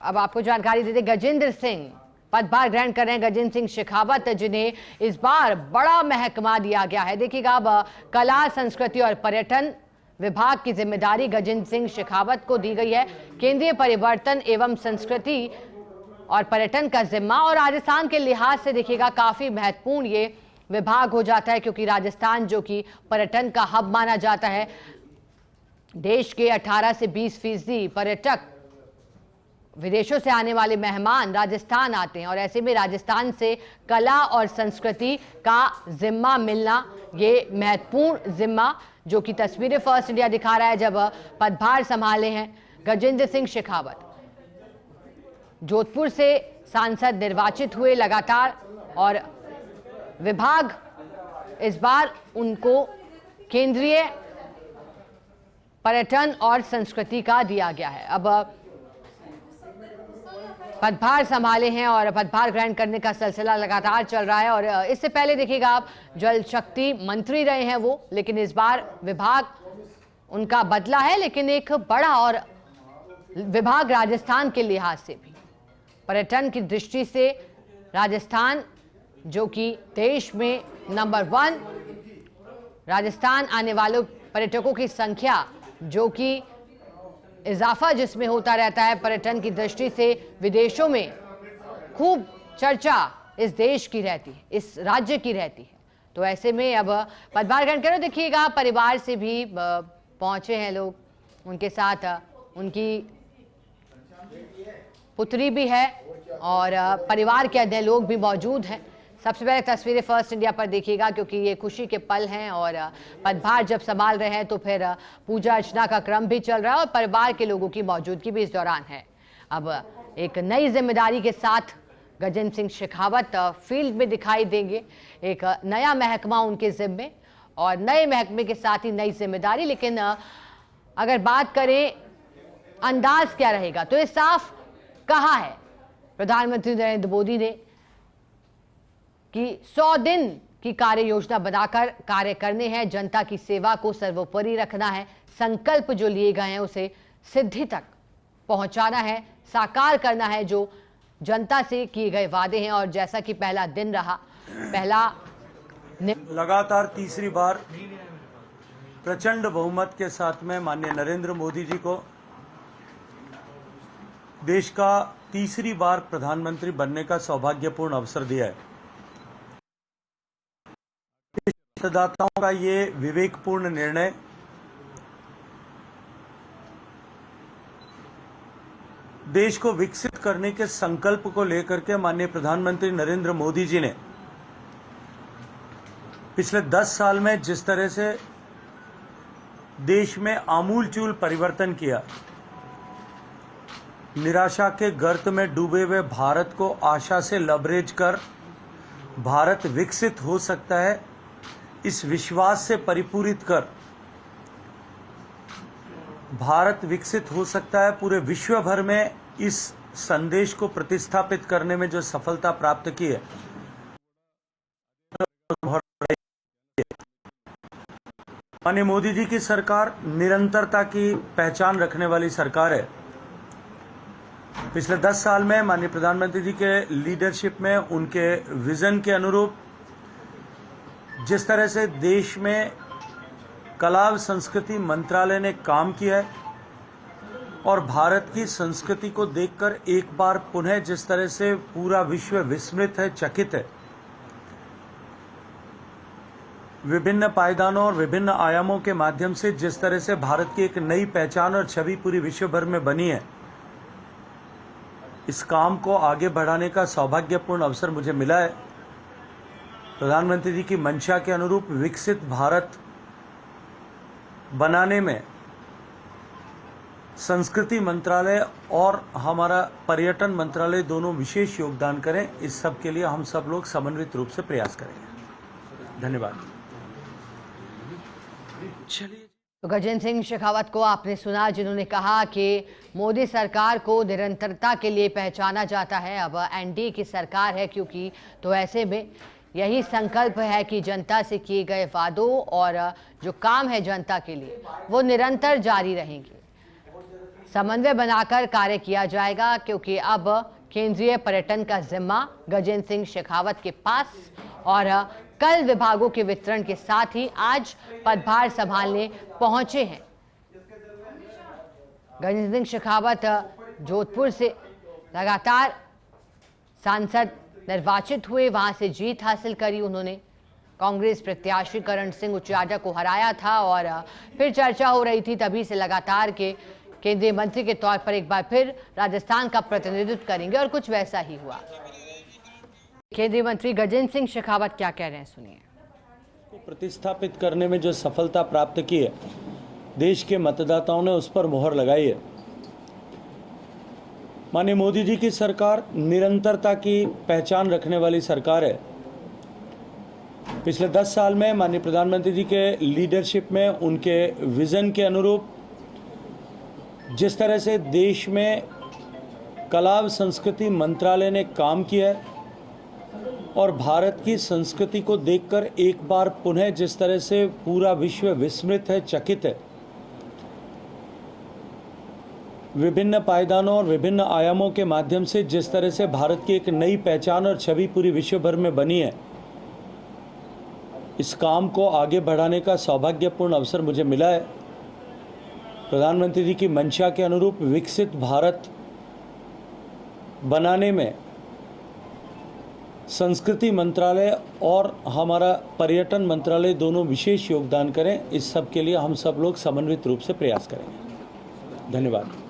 अब आपको जानकारी देते, गजेंद्र सिंह पदभार ग्रहण कर रहे हैं, गजेंद्र सिंह शेखावत, जिन्हें इस बार बड़ा महकमा दिया गया है। देखिएगा, अब कला, संस्कृति और पर्यटन विभाग की जिम्मेदारी गजेंद्र सिंह शेखावत को दी गई है। केंद्रीय परिवर्तन एवं संस्कृति और पर्यटन का जिम्मा, और राजस्थान के लिहाज से देखिएगा काफी महत्वपूर्ण ये विभाग हो जाता है, क्योंकि राजस्थान जो कि पर्यटन का हब माना जाता है। देश के 18 से 20% पर्यटक, विदेशों से आने वाले मेहमान राजस्थान आते हैं, और ऐसे में राजस्थान से कला और संस्कृति का जिम्मा मिलना, ये महत्वपूर्ण जिम्मा जो कि तस्वीरें फर्स्ट इंडिया दिखा रहा है जब पदभार संभाले हैं गजेंद्र सिंह शेखावत। जोधपुर से सांसद निर्वाचित हुए लगातार, और विभाग इस बार उनको केंद्रीय पर्यटन और संस्कृति का दिया गया है। अब पदभार संभाले हैं और पदभार ग्रहण करने का सिलसिला लगातार चल रहा है। और इससे पहले देखिएगा आप, जल शक्ति मंत्री रहे हैं वो, लेकिन इस बार विभाग उनका बदला है, लेकिन एक बड़ा और विभाग राजस्थान के लिहाज से भी, पर्यटन की दृष्टि से राजस्थान जो कि देश में नंबर 1, राजस्थान आने वाले पर्यटकों की संख्या जो कि इजाफा जिसमें होता रहता है पर्यटन की दृष्टि से, विदेशों में खूब चर्चा इस देश की रहती है, इस राज्य की रहती है। तो ऐसे में अब पदभार ग्रहण करो, देखिएगा परिवार से भी पहुंचे हैं लोग, उनके साथ उनकी पुत्री भी है और परिवार के अन्य लोग भी मौजूद हैं। सबसे पहले तस्वीरें फर्स्ट इंडिया पर देखिएगा, क्योंकि ये खुशी के पल हैं, और पदभार जब संभाल रहे हैं तो फिर पूजा अर्चना का क्रम भी चल रहा है और परिवार के लोगों की मौजूदगी भी इस दौरान है। अब एक नई जिम्मेदारी के साथ गजेंद्र सिंह शेखावत फील्ड में दिखाई देंगे, एक नया महकमा उनके जिम्मे, और नए महकमे के साथ ही नई जिम्मेदारी। लेकिन अगर बात करें अंदाज क्या रहेगा, तो ये साफ कहा है प्रधानमंत्री नरेंद्र मोदी ने कि 100 दिन की कार्य योजना बनाकर कार्य करने हैं, जनता की सेवा को सर्वोपरि रखना है, संकल्प जो लिए गए हैं उसे सिद्धि तक पहुंचाना है, साकार करना है जो जनता से किए गए वादे हैं। और जैसा कि पहला दिन रहा, लगातार तीसरी बार प्रचंड बहुमत के साथ में माननीय नरेंद्र मोदी जी को देश का तीसरी बार प्रधानमंत्री बनने का सौभाग्यपूर्ण अवसर दिया है। मतदाताओं का ये विवेकपूर्ण निर्णय देश को विकसित करने के संकल्प को लेकर के माननीय प्रधानमंत्री नरेंद्र मोदी जी ने पिछले 10 साल में जिस तरह से देश में आमूलचूल परिवर्तन किया, निराशा के गर्त में डूबे हुए भारत को आशा से लबरेज कर भारत विकसित हो सकता है, इस विश्वास से परिपूरित कर भारत विकसित हो सकता है, पूरे विश्व भर में इस संदेश को प्रतिस्थापित करने में जो सफलता प्राप्त की है, माननीय मोदी जी की सरकार निरंतरता की पहचान रखने वाली सरकार है। पिछले 10 साल में माननीय प्रधानमंत्री जी के लीडरशिप में, उनके विजन के अनुरूप जिस तरह से देश में कला और संस्कृति मंत्रालय ने काम किया है, और भारत की संस्कृति को देखकर एक बार पुनः जिस तरह से पूरा विश्व विस्मित है, चकित है, विभिन्न पायदानों और विभिन्न आयामों के माध्यम से जिस तरह से भारत की एक नई पहचान और छवि पूरी विश्व भर में बनी है, इस काम को आगे बढ़ाने का सौभाग्यपूर्ण अवसर मुझे मिला है। प्रधानमंत्री जी की मंशा के अनुरूप विकसित भारत बनाने में संस्कृति मंत्रालय और हमारा पर्यटन मंत्रालय दोनों विशेष योगदान करें। इस सब के लिए हम सब लोग समन्वित रूप से प्रयास करेंगे। धन्यवाद। चलिए, तो गजेंद्र सिंह शेखावत को आपने सुना, जिन्होंने कहा कि मोदी सरकार को निरंतरता के लिए पहचाना जाता है। अब एनडीए की सरकार है क्योंकि, तो ऐसे में यही संकल्प है कि जनता से किए गए वादों और जो काम है जनता के लिए वो निरंतर जारी रहेंगे। समन्वय बनाकर कार्य किया जाएगा, क्योंकि अब केंद्रीय पर्यटन का जिम्मा गजेंद्र सिंह शेखावत के पास और कल विभागों के वितरण के साथ ही आज पदभार संभालने पहुंचे हैं। गजेंद्र सिंह शेखावत जोधपुर से लगातार सांसद निर्वाचित हुए, वहां से जीत हासिल करी उन्होंने। कांग्रेस प्रत्याशी करण सिंह उचियाटा को हराया था और फिर चर्चा हो रही थी, तभी से लगातार के केंद्रीय मंत्री के तौर पर एक बार फिर राजस्थान का प्रतिनिधित्व करेंगे और कुछ वैसा ही हुआ। केंद्रीय मंत्री गजेंद्र सिंह शेखावत क्या कह रहे हैं, सुनिए। प्रतिस्थापित करने में जो सफलता प्राप्त की है, देश के मतदाताओं ने उस पर मोहर लगाई है। माननीय मोदी जी की सरकार निरंतरता की पहचान रखने वाली सरकार है। पिछले 10 साल में माननीय प्रधानमंत्री जी के लीडरशिप में, उनके विजन के अनुरूप जिस तरह से देश में कला व संस्कृति मंत्रालय ने काम किया है और भारत की संस्कृति को देखकर एक बार पुनः जिस तरह से पूरा विश्व विस्मृत है, चकित है, विभिन्न पायदानों और विभिन्न आयामों के माध्यम से जिस तरह से भारत की एक नई पहचान और छवि पूरी विश्व भर में बनी है, इस काम को आगे बढ़ाने का सौभाग्यपूर्ण अवसर मुझे मिला है। प्रधानमंत्री जी की मंशा के अनुरूप विकसित भारत बनाने में संस्कृति मंत्रालय और हमारा पर्यटन मंत्रालय दोनों विशेष योगदान करें। इस सब के लिए हम सब लोग समन्वित रूप से प्रयास करेंगे। धन्यवाद।